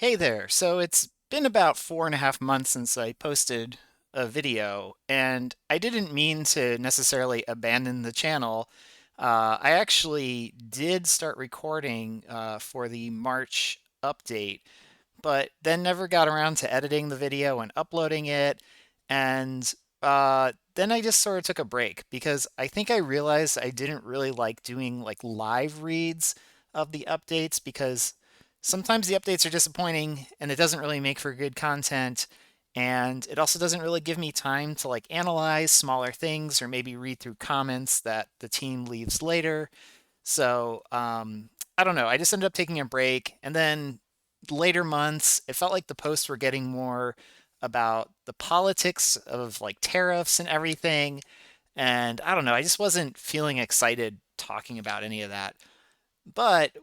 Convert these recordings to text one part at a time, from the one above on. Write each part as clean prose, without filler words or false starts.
Hey there. So it's been about 4.5 months since I posted a video, and I didn't mean to necessarily abandon the channel. I actually did start recording for the March update, but then never got around to editing the video and uploading it. And then I just sort of took a break because I think I realized I didn't really like doing like live reads of the updates because sometimes the updates are disappointing and it doesn't really make for good content. And it also doesn't really give me time to like analyze smaller things or maybe read through comments that the team leaves later. So I don't know. I just ended up taking a break. And then later months, it felt like the posts were getting more about the politics of like tariffs and everything. And I don't know. I just wasn't feeling excited talking about any of that. But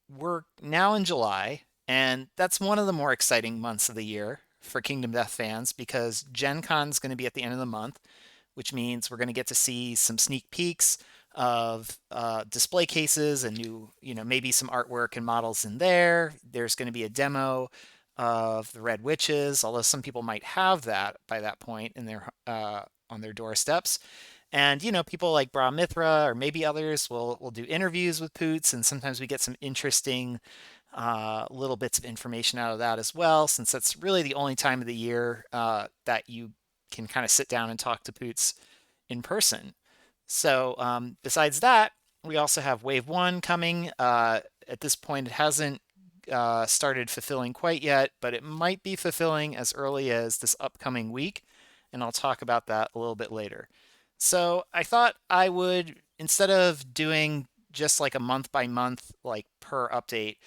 we're now in July, and that's one of the more exciting months of the year for Kingdom Death fans because Gen Con's going to be at the end of the month, which means we're going to get to see some sneak peeks of display cases and new, maybe some artwork and models in there. There's going to be a demo of the Red Witches, although some people might have that by that point in their on their doorsteps. And people like Bra Mithra or maybe others will do interviews with Poots, and sometimes we get some interesting little bits of information out of that as well, since that's really the only time of the year that you can kind of sit down and talk to Poots in person. So besides that, we also have Wave 1 coming. At this point, it hasn't started fulfilling quite yet, but it might be fulfilling as early as this upcoming week, and I'll talk about that a little bit later. So I thought I would, instead of doing just like a month by month, like per update,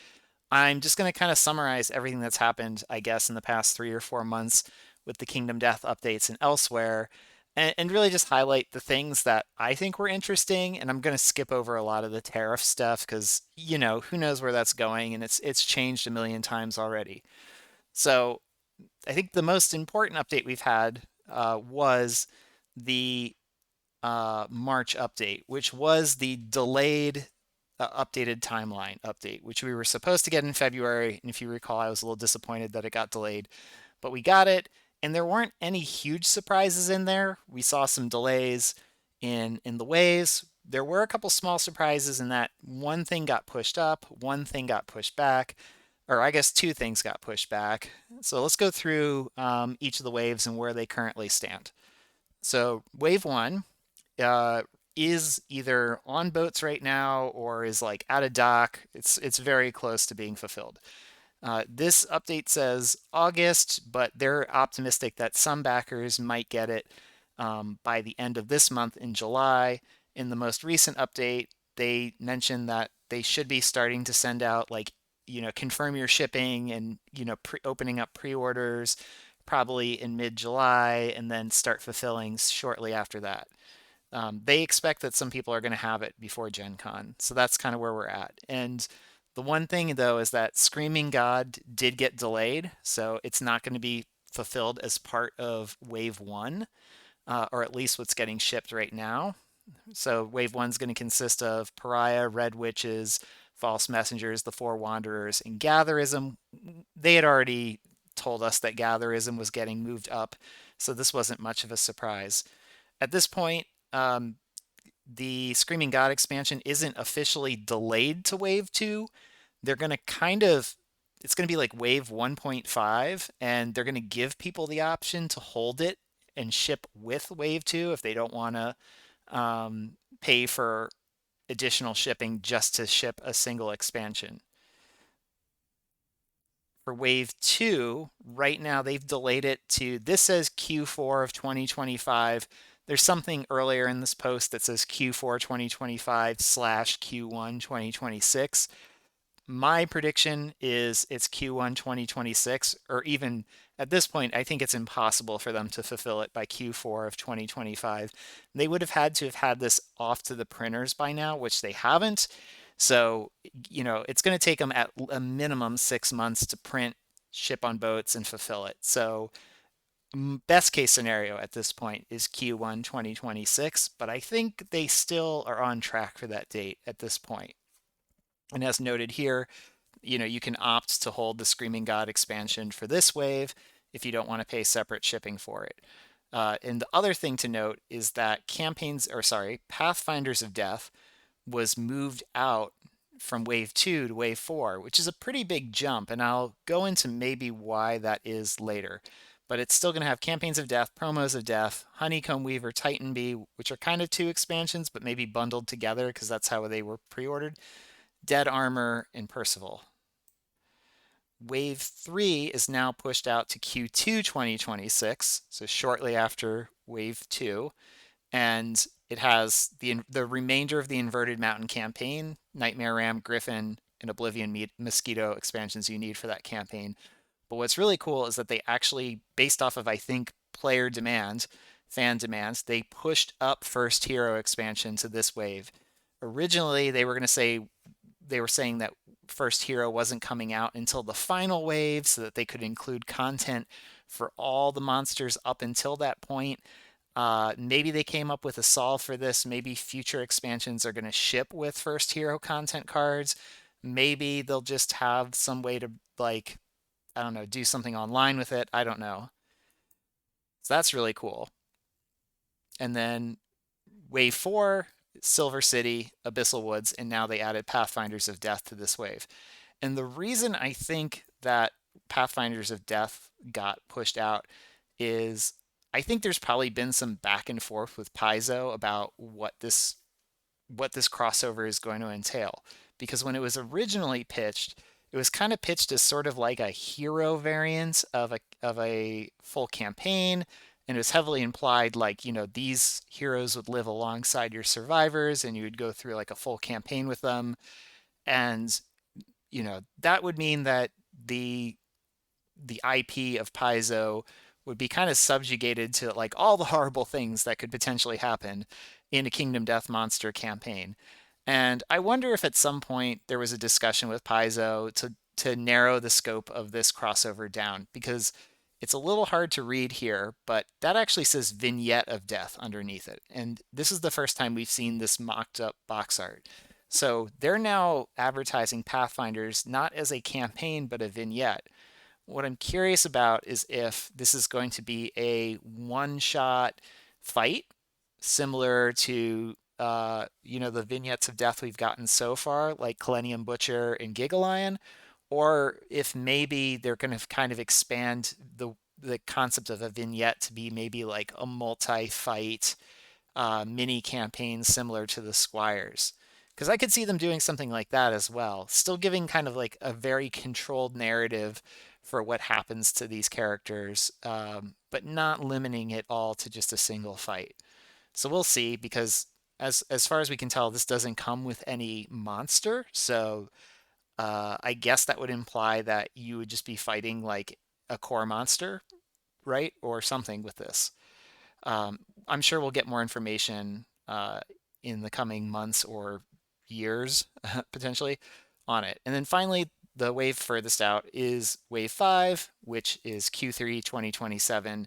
I'm just going to kind of summarize everything that's happened, I guess, in the past 3 or 4 months with the Kingdom Death updates and elsewhere, and really just highlight the things that I think were interesting. And I'm going to skip over a lot of the tariff stuff because, who knows where that's going, and it's changed a million times already. So I think the most important update we've had was the March update, which was the delayed updated timeline update, which we were supposed to get in February. And if you recall, I was a little disappointed that it got delayed, but we got it. And there weren't any huge surprises in there. We saw some delays in the waves. There were a couple small surprises in that one thing got pushed up, one thing got pushed back, or I guess two things got pushed back. So let's go through each of the waves and where they currently stand. So wave one uh, is either on boats right now or is like at a dock. It's very close to being fulfilled. This update says August, but they're optimistic that some backers might get it by the end of this month in July. In the most recent update, they mentioned that they should be starting to send out like confirm your shipping and opening up pre-orders probably in mid-July and then start fulfilling shortly after that. They expect that some people are going to have it before Gen Con. So that's kind of where we're at. And the one thing, though, is that Screaming God did get delayed. So it's not going to be fulfilled as part of Wave 1, or at least what's getting shipped right now. So Wave 1 is going to consist of Pariah, Red Witches, False Messengers, the Four Wanderers, and Gatherism. They had already told us that Gatherism was getting moved up, so this wasn't much of a surprise. At this point, um, the Screaming God expansion isn't officially delayed to Wave 2. They're going to it's going to be like Wave 1.5, and they're going to give people the option to hold it and ship with Wave 2 if they don't want to pay for additional shipping just to ship a single expansion. For Wave 2, right now they've delayed it to, this says Q4 of 2025. There's something earlier in this post that says Q4 2025 slash Q1 2026. My prediction is it's Q1 2026, or even at this point, I think it's impossible for them to fulfill it by Q4 of 2025. They would have had to have had this off to the printers by now, which they haven't. So, it's going to take them at a minimum 6 months to print, ship on boats, and fulfill it. So, best case scenario at this point is Q1 2026, but I think they still are on track for that date at this point. And as noted here, You can opt to hold the Screaming God expansion for this wave if you don't want to pay separate shipping for it. And the other thing to note is that Pathfinders of Death was moved out from wave 2 to wave 4, which is a pretty big jump, and I'll go into maybe why that is later. But it's still going to have Campaigns of Death, Promos of Death, Honeycomb Weaver, Titan Bee, which are kind of two expansions, but maybe bundled together because that's how they were pre-ordered. Dead Armor, and Percival. Wave 3 is now pushed out to Q2 2026, so shortly after Wave 2, and it has the remainder of the Inverted Mountain campaign, Nightmare Ram, Griffin, and Oblivion Mosquito expansions you need for that campaign. But what's really cool is that they actually, based off of, I think, player demand, fan demands, they pushed up First Hero expansion to this wave. Originally, they were saying that First Hero wasn't coming out until the final wave so that they could include content for all the monsters up until that point. Maybe they came up with a solve for this. Maybe future expansions are going to ship with First Hero content cards. Maybe they'll just have some way to, like, I don't know, do something online with it. I don't know. So that's really cool. And then Wave 4, Silver City, Abyssal Woods, and now they added Pathfinders of Death to this wave. And the reason I think that Pathfinders of Death got pushed out is I think there's probably been some back and forth with Paizo about what this crossover is going to entail. Because when it was originally pitched, it was kind of pitched as sort of like a hero variant of a full campaign, and it was heavily implied like, these heroes would live alongside your survivors and you would go through like a full campaign with them. And, that would mean that the IP of Paizo would be kind of subjugated to like all the horrible things that could potentially happen in a Kingdom Death Monster campaign. And I wonder if at some point there was a discussion with Paizo to narrow the scope of this crossover down, because it's a little hard to read here, but that actually says Vignette of Death underneath it. And this is the first time we've seen this mocked up box art. So they're now advertising Pathfinders not as a campaign, but a vignette. What I'm curious about is if this is going to be a one-shot fight, similar to the vignettes of death we've gotten so far, like Millennium Butcher and Gigalion, or if maybe they're going to kind of expand the concept of a vignette to be maybe like a multi-fight mini campaign similar to the Squires. Because I could see them doing something like that as well, still giving kind of like a very controlled narrative for what happens to these characters, but not limiting it all to just a single fight. So we'll see, because as far as we can tell, this doesn't come with any monster. So I guess that would imply that you would just be fighting like a core monster, right? Or something with this. I'm sure we'll get more information in the coming months or years, potentially, on it. And then finally, the wave furthest out is Wave 5, which is Q3 2027,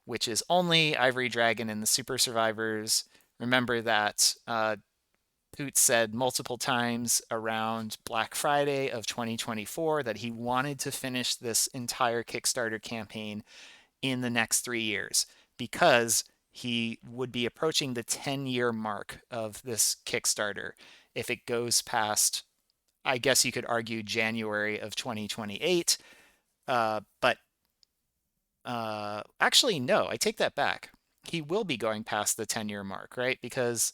which is only Ivory Dragon and the Super Survivors. Remember that Poot said multiple times around Black Friday of 2024 that he wanted to finish this entire Kickstarter campaign in the next 3 years, because he would be approaching the 10-year mark of this Kickstarter if it goes past, I guess you could argue, January of 2028. But actually, no, I take that back. He will be going past the 10-year mark, right? Because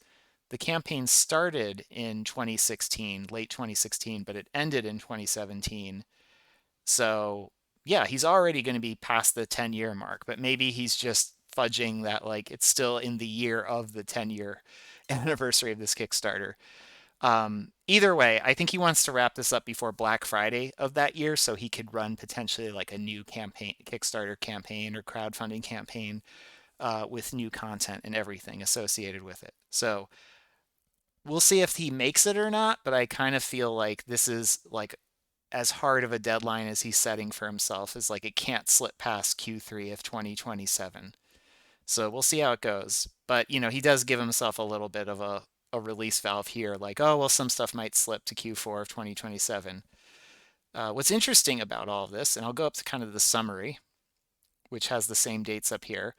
the campaign started in 2016, late 2016, but it ended in 2017. So, yeah, he's already going to be past the 10-year mark, but maybe he's just fudging that, like, it's still in the year of the 10-year anniversary of this Kickstarter. Either way, I think he wants to wrap this up before Black Friday of that year so he could run potentially like a new campaign, Kickstarter campaign or crowdfunding campaign with new content and everything associated with it. So we'll see if he makes it or not, but I kind of feel like this is like as hard of a deadline as he's setting for himself, is like it can't slip past Q3 of 2027. So we'll see how it goes. But, he does give himself a little bit of a release valve here, like, oh, well, some stuff might slip to Q4 of 2027. What's interesting about all of this, and I'll go up to kind of the summary, which has the same dates up here,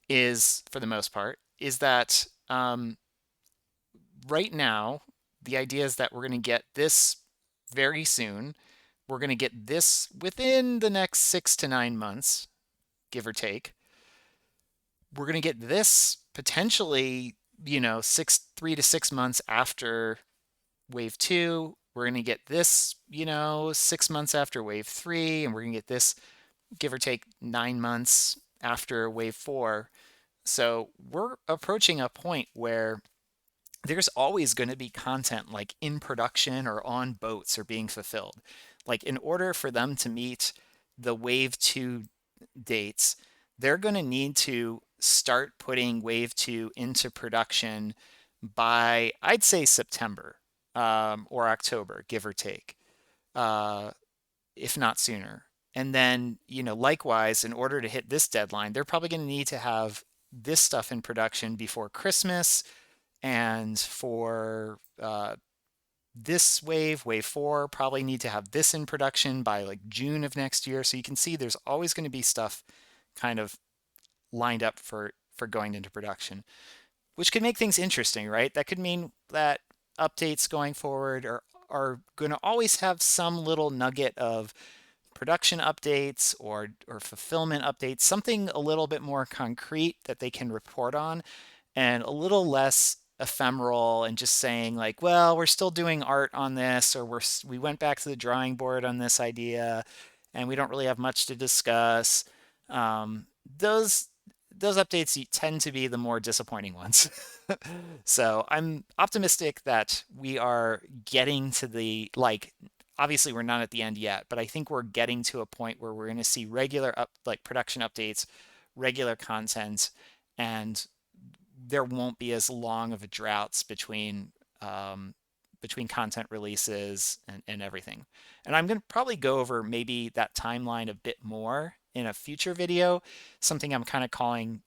is for the most part, is that right now, the idea is that we're going to get this very soon. We're going to get this within the next 6 to 9 months, give or take. We're going to get this potentially, 3 to 6 months after wave two. We're going to get this, 6 months after wave three, and we're going to get this, give or take, 9 months after wave four. So we're approaching a point where there's always going to be content like in production or on boats or being fulfilled. Like in order for them to meet the wave two dates, they're going to need to start putting wave two into production by, I'd say, September, or October, give or take, uh, if not sooner. And then, likewise, in order to hit this deadline, they're probably going to need to have this stuff in production before Christmas, and for this wave four, probably need to have this in production by like June of next year. So you can see there's always going to be stuff kind of lined up for going into production, which could make things interesting, right? That could mean that updates going forward are going to always have some little nugget of production updates or fulfillment updates, something a little bit more concrete that they can report on, and a little less ephemeral and just saying like, well, we're still doing art on this, or we went back to the drawing board on this idea, and we don't really have much to discuss. Um, those those updates tend to be the more disappointing ones. So I'm optimistic that we are getting to the, like, obviously we're not at the end yet, but I think we're getting to a point where we're going to see regular like production updates, regular content, and there won't be as long of a droughts um, between content releases and everything. And I'm going to probably go over maybe that timeline a bit more in a future video, something I'm kind of calling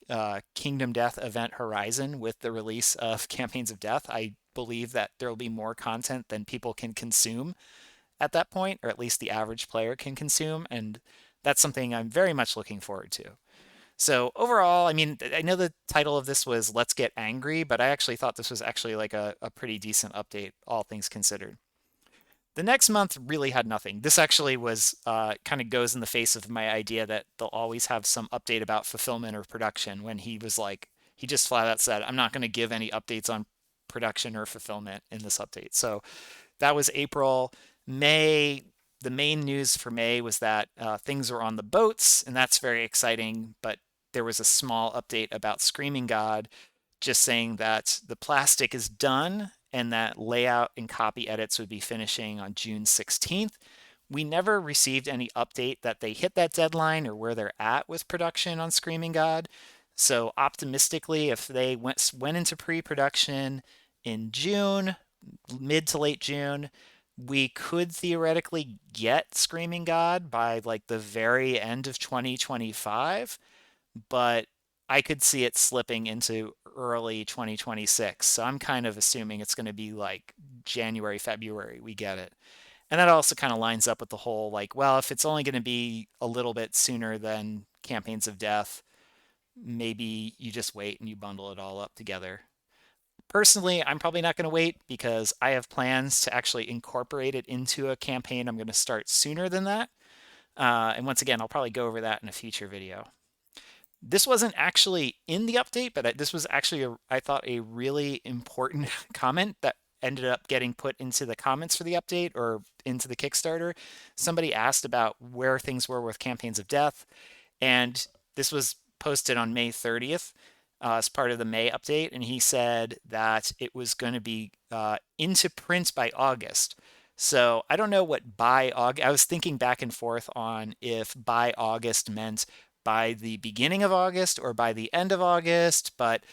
Kingdom Death Event Horizon with the release of Campaigns of Death. I believe that there will be more content than people can consume at that point, or at least the average player can consume, and that's something I'm very much looking forward to. So overall, I mean, I know the title of this was Let's Get Angry, but I actually thought this was actually like a pretty decent update, all things considered. The next month really had nothing. This actually was kind of goes in the face of my idea that they'll always have some update about fulfillment or production, when he was like, he just flat out said, I'm not going to give any updates on production or fulfillment in this update. So that was April. May, the main news for May was that things were on the boats, and that's very exciting. But there was a small update about Screaming God, just saying that the plastic is done and that layout and copy edits would be finishing on June 16th. We never received any update that they hit that deadline or where they're at with production on Screaming God. So optimistically, if they went into pre-production in June, mid to late June, we could theoretically get Screaming God by like the very end of 2025, but I could see it slipping into early 2026. So I'm kind of assuming it's going to be like January, February we get it. And that also kind of lines up with the whole like, well, if it's only going to be a little bit sooner than Campaigns of Death, maybe you just wait and you bundle it all up together. Personally, I'm probably not going to wait because I have plans to actually incorporate it into a campaign I'm going to start sooner than that. And once again, I'll probably go over that in a future video. This wasn't actually in the update, but this was actually, I thought, a really important comment that ended up getting put into the comments for the update or into the Kickstarter. Somebody asked about where things were with Campaigns of Death, and this was posted on May 30th as part of the May update, and he said that it was going to be into print by August. So I don't know what by August. I was thinking back and forth on if by August meant by the beginning of August or by the end of August, but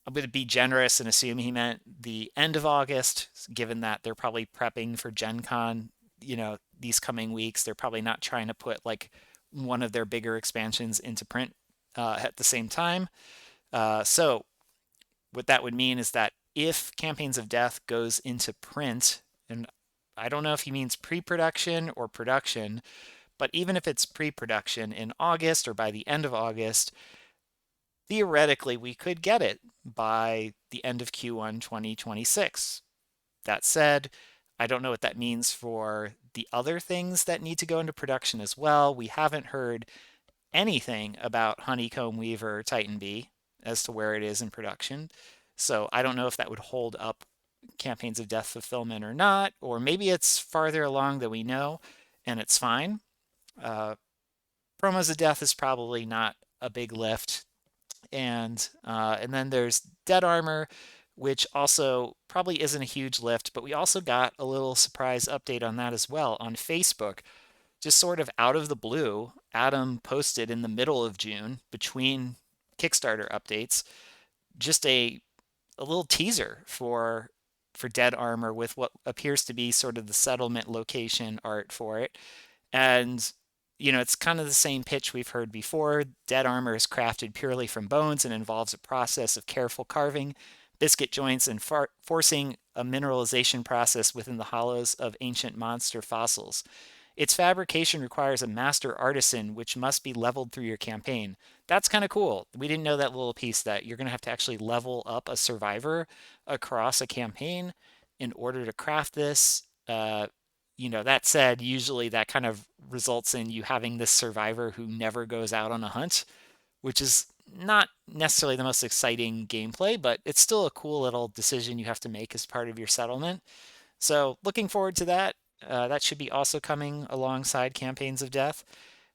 I'm going to be generous and assume he meant the end of August, given that they're probably prepping for Gen Con, these coming weeks. They're probably not trying to put like one of their bigger expansions into print at the same time. So what that would mean is that if Campaigns of Death goes into print, and I don't know if he means pre-production or production, but even if it's pre-production in August or by the end of August, theoretically we could get it by the end of Q1 2026. That said, I don't know what that means for the other things that need to go into production as well. We haven't heard anything about Honeycomb Weaver Titan B as to where it is in production. So I don't know if that would hold up Campaigns of Death fulfillment or not, or maybe it's farther along than we know and it's fine. Uh, Promos of Death is probably not a big lift. And then there's Dead Armor, which also probably isn't a huge lift, but we also got a little surprise update on that as well on Facebook. Just sort of out of the blue, Adam posted in the middle of June between Kickstarter updates just a little teaser for Dead Armor with what appears to be sort of the settlement location art for it. And it's kind of the same pitch we've heard before. Dead armor is crafted purely from bones and involves a process of careful carving, biscuit joints, and forcing a mineralization process within the hollows of ancient monster fossils. Its fabrication requires a master artisan, which must be leveled through your campaign. That's kind of cool. We didn't know that little piece that you're going to have to actually level up a survivor across a campaign in order to craft this. That said, usually that kind of results in you having this survivor who never goes out on a hunt, which is not necessarily the most exciting gameplay, but it's still a cool little decision you have to make as part of your settlement. So, looking forward to that. That should be also coming alongside Campaigns of Death.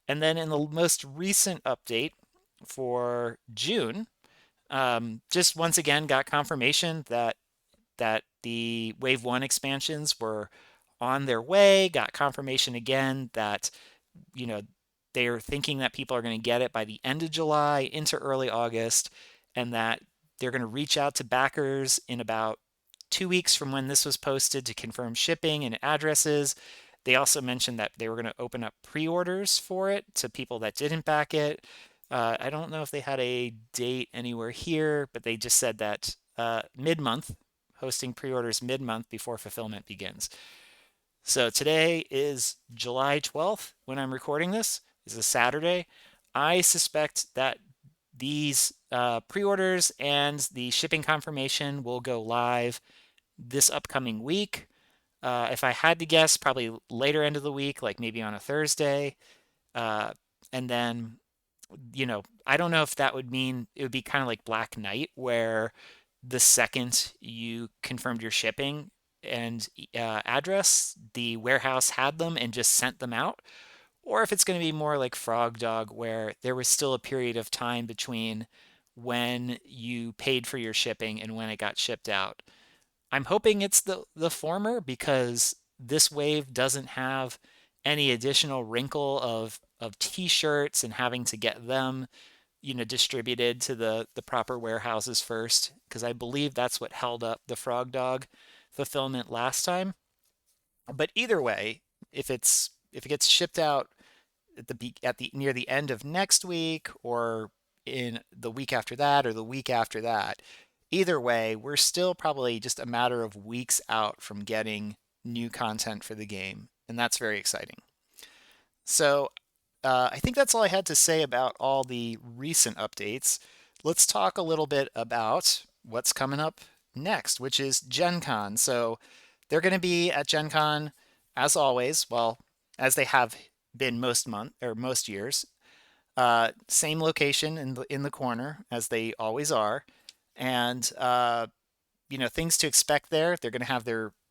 And then in the most recent update for June, just once again got confirmation that the Wave 1 expansions were on their way, got confirmation again that, you know, they're thinking that people are going to get it by the end of July into early August, and that they're going to reach out to backers in about 2 weeks from when this was posted to confirm shipping and addresses. They also mentioned that they were going to open up pre-orders for it to people that didn't back it. I don't know if they had a date anywhere here, but they just said that mid-month, hosting pre-orders mid-month before fulfillment begins. So today is July 12th when I'm recording this. It's a Saturday. I suspect that these pre-orders and the shipping confirmation will go live this upcoming week. If I had to guess, probably later end of the week, like maybe on a Thursday. Uh, and then, I don't know if that would mean it would be kind of like Black Knight, where the second you confirmed your shipping and address, the warehouse had them and just sent them out, or if it's going to be more like Frog Dog, where there was still a period of time between when you paid for your shipping and when it got shipped out. I'm hoping it's the former because this wave doesn't have any additional wrinkle of t-shirts and having to get them distributed to the proper warehouses first, because I believe that's what held up the Frog Dog fulfillment last time. But either way, if it gets shipped out at the near the end of next week or in the week after that or the week after that, either way, we're still probably just a matter of weeks out from getting new content for the game, and that's very exciting. So I think that's all I had to say about all the recent updates. Let's talk a little bit about what's coming up next, which is Gen Con. So they're going to be at Gen Con as always, well, as they have been most years. Same location in the corner as they always are, and things to expect there. They're going to have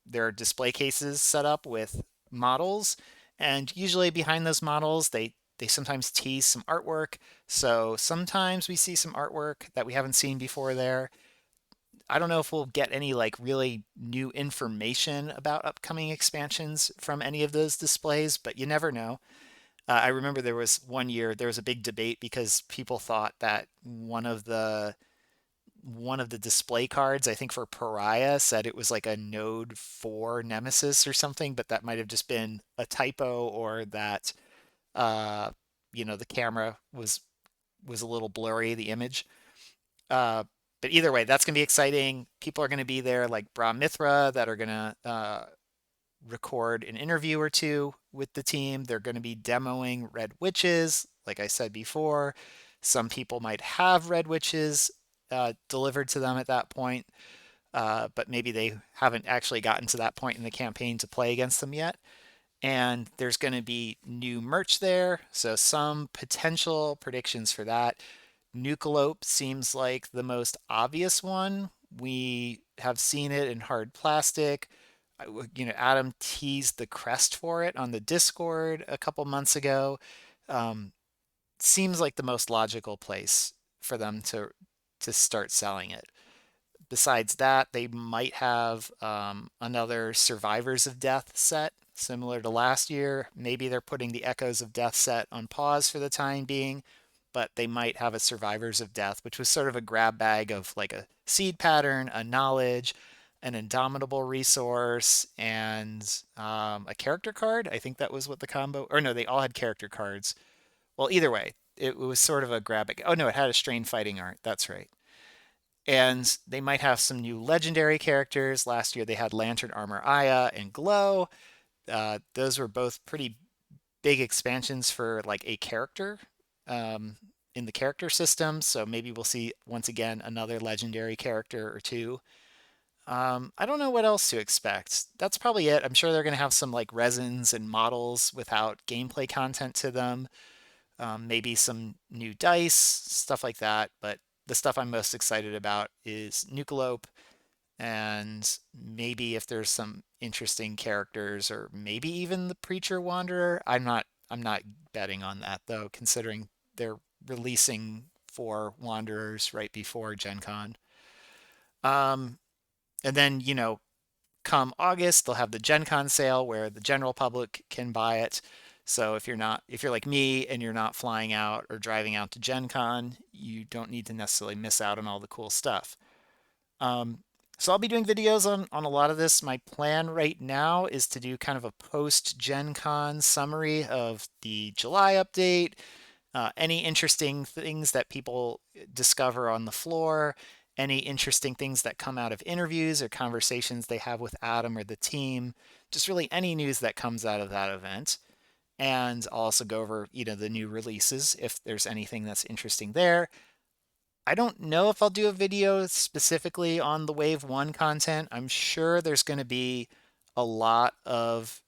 their display cases set up with models, and usually behind those models, they sometimes tease some artwork. So sometimes we see some artwork that we haven't seen before there. I don't know if we'll get any like really new information about upcoming expansions from any of those displays, but you never know. I remember there was one year there was a big debate because people thought that one of the display cards, I think for Pariah, said it was like a Node 4 Nemesis or something, but that might have just been a typo, or that uh, the camera was a little blurry, the image. Uh, but either way, that's going to be exciting. People are going to be there like Bra Mithra that are going to record an interview or two with the team. They're going to be demoing red witches. Like I said before, some people might have red witches delivered to them at that point, but maybe they haven't actually gotten to that point in the campaign to play against them yet. And there's going to be new merch there, so some potential predictions for that. Nucleope seems like the most obvious one. We have seen it in hard plastic. Adam teased the crest for it on the Discord a couple months ago. Um, Seems like the most logical place for them to start selling it. Besides that, they might have another Survivors of Death set, similar to last year. Maybe they're putting the Echoes of Death set on pause for the time being, but they might have a Survivors of Death, which was sort of a grab bag of like a seed pattern, a knowledge, an indomitable resource, and a character card. I think that was what the combo, or no, they all had character cards. Well, either way, it was sort of a grab bag. Oh no, it had a strain fighting art. That's right. And they might have some new legendary characters. Last year they had Lantern Armor Aya and Glow. Those were both pretty big expansions for like a character um, in the character system. So maybe we'll see once again another legendary character or two. I don't know what else to expect. That's probably it. I'm sure they're going to have some like resins and models without gameplay content to them. Maybe some new dice, stuff like that. But the stuff I'm most excited about is Nucleope, and maybe if there's some interesting characters, or maybe even the Preacher Wanderer. I'm not betting on that though, considering they're releasing 4 Wanderers right before Gen Con. Um, and then, come August, they'll have the Gen Con sale where the general public can buy it. So if you're like me and you're not flying out or driving out to Gen Con, you don't need to necessarily miss out on all the cool stuff. Um, so I'll be doing videos on a lot of this. My plan right now is to do kind of a post Gen Con summary of the July update, any interesting things that people discover on the floor, any interesting things that come out of interviews or conversations they have with Adam or the team, just really any news that comes out of that event. And I'll also go over, the new releases if there's anything that's interesting there. I don't know if I'll do a video specifically on the Wave 1 content. I'm sure there's going to be a lot of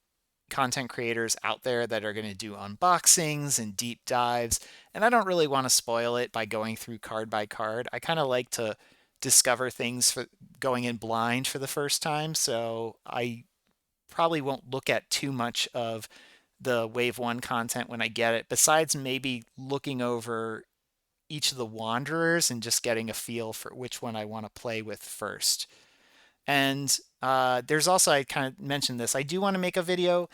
content creators out there that are going to do unboxings and deep dives, and I don't really want to spoil it by going through card by card. I kind of like to discover things for going in blind for the first time, so I probably won't look at too much of the Wave 1 content when I get it, besides maybe looking over each of the Wanderers and just getting a feel for which one I want to play with first. And there's also, I kind of mentioned this, I do want to make a video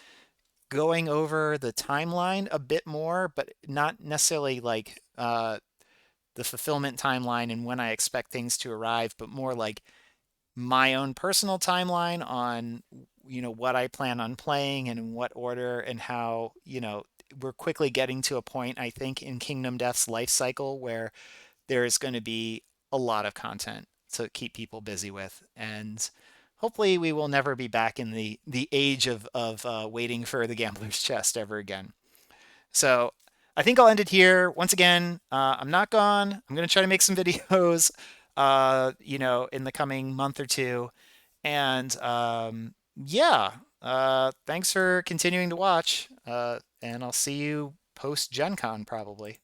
going over the timeline a bit more, but not necessarily like the fulfillment timeline and when I expect things to arrive, but more like my own personal timeline on, what I plan on playing and in what order, and how, we're quickly getting to a point, I think, in Kingdom Death's life cycle where there is going to be a lot of content to keep people busy with. And hopefully we will never be back in the age of waiting for the gambler's chest ever again. So I think I'll end it here. Once again, I'm not gone. I'm going to try to make some videos, in the coming month or two. And yeah, thanks for continuing to watch. And I'll see you post Gen Con probably.